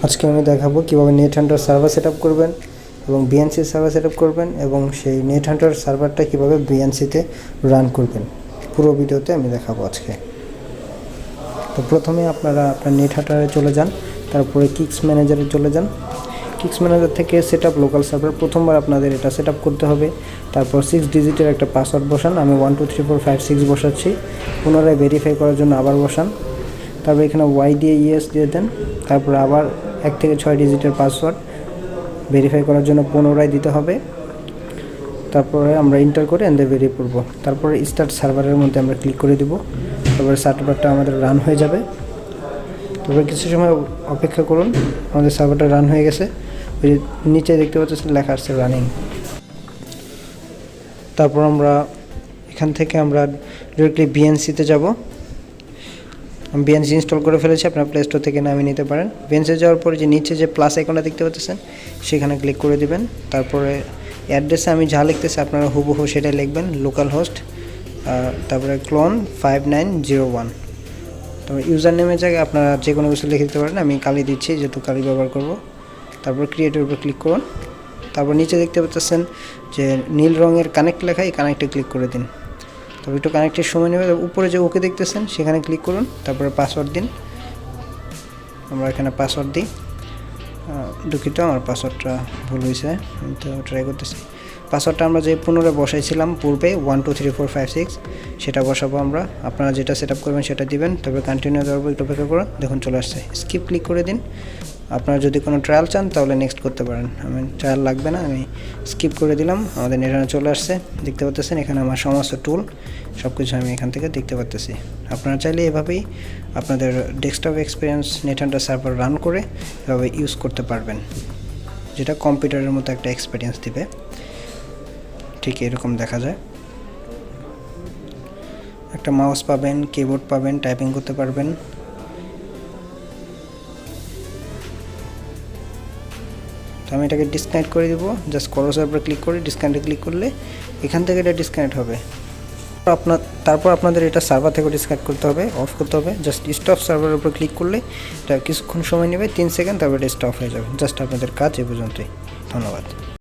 আজকে আমি দেখাবো কিভাবে নেটহান্টার সার্ভার সেটআপ করবেন এবং VNC সার্ভার সেটআপ করবেন এবং সেই নেটহান্টার সার্ভারটা কিভাবে VNCতে রান করবেন পুরো ভিডিওতে আমি দেখাবো আজকে। তো প্রথমে আপনারা আপনার নেটহান্টারে চলে যান, তারপরে KEX ম্যানেজারে চলে যান। KEX ম্যানেজার থেকে সেটআপ লোকাল সার্ভার প্রথমবার আপনাদের এটা সেটআপ করতে হবে। তারপর 6 ডিজিটের একটা পাসওয়ার্ড বসান। আমি 1 2 3 4 5 6 বসাচ্ছি। পুনরায় ভেরিফাই করার জন্য আবার বসান। তারপর এখানে Y দিয়ে ইয়েস দিয়ে দেন। তারপর আবার 1 থেকে 6 ডিজিটের পাসওয়ার্ড ভেরিফাই করার জন্য পুনরায় দিতে হবে। তারপরে আমরা এন্টার করে এন্ড ভেরিফাই করব। তারপরে স্টার্ট সার্ভারের মধ্যে আমরা ক্লিক করে দিব। তারপরে সার্ভারটা আমাদের রান হয়ে যাবে। তারপরে কিছু সময় অপেক্ষা করুন, আমাদের সার্ভারটা রান হয়ে গেছে। ওই নিচে দেখতে পাচ্ছেন লেখা আছে রানিং। তারপর আমরা এখান থেকে আমরা ডিরেক্টলি VNCতে যাব। আমি VNC ইনস্টল করে ফেলেছি, আপনার প্লে স্টোর থেকে নামিয়ে নিতে পারেন। VNC যাওয়ার পরে যে নিচে যে প্লাস আইকনটা দেখতে পাচ্ছেন সেখানে ক্লিক করে দিবেন। তারপরে অ্যাড্রেসে আমি যা লিখতেছি আপনারা হুবহু সেটাই লিখবেন, লোকাল হোস্ট, তারপরে ক্লোন 5901। তারপর ইউজার নেমের জায়গায় আপনারা যে কোনো কিছু লিখে দিতে পারেন। আমি কালি দিচ্ছি যেহেতু কালি ব্যবহার করব। তারপর ক্রিয়েটের উপর ক্লিক করুন। তারপর নিচে দেখতে পাচ্ছেন যে নীল রঙের কানেক্ট লেখা, এই কানেক্টে ক্লিক করে দিন। তারপর একটু কানেক্টের সময় নেবে। উপরে যে ওকে দেখতেছেন সেখানে ক্লিক করুন। তারপরে পাসওয়ার্ড দিন। আমরা এখানে পাসওয়ার্ড দিই। দুঃখিত, আমার পাসওয়ার্ডটা ভুল হয়েছে, আমি তো ট্রাই করতেছি। পাসওয়ার্ডটা আমরা যে পুনরায় বসাইছিলাম পূর্বে 1 2 3 4 5 6 সেটা বসাবো আমরা। আপনারা যেটা সেটআপ করবেন সেটা দিবেন। তারপরে কন্টিনিউ দেওয়ার পর একটু অপেক্ষা করুন, দেখুন চলে আসছে। স্কিপ ক্লিক করে দিন। আপনারা যদি কোনো ট্রায়াল চান তাহলে নেক্সট করতে পারেন। আমি ট্রায়াল লাগবে না, আমি স্কিপ করে দিলাম। আমাদের এখানে চলে আসছে, দেখতে পাচ্ছেন এখানে আমার সমস্ত টুল সব কিছু আমি এখান থেকে দেখতে পাচ্ছি। আপনারা চাইলে এভাবেই আপনাদের ডেস্কটপ এক্সপিরিয়েন্স নেটহান্টার সার্ভার রান করে এভাবে ইউজ করতে পারবেন, যেটা কম্পিউটারের মতো একটা এক্সপিরিয়েন্স দিবে। ঠিক এরকম দেখা যায়, একটা মাউস পাবেন, কিবোর্ড পাবেন, টাইপিং করতে পারবেন। তো আমি এটাকে ডিসকানেক্ট করে দিব। জাস্ট ক্রসের উপর ক্লিক করে ডিসকানেক্টে ক্লিক করলে এখান থেকে এটা ডিসকানেক্ট হবে। তারপর আপনাদের এটা সার্ভার থেকে ডিসকানেক্ট করতে হবে, অফ করতে হবে। জাস্ট স্টপ সার্ভারের উপর ক্লিক করলে এটা কিছুক্ষণ সময় নেবে, 3 সেকেন্ড, তারপর এটা স্টপ হয়ে যাবে। জাস্ট আপনাদের কাজ এ পর্যন্তই। ধন্যবাদ।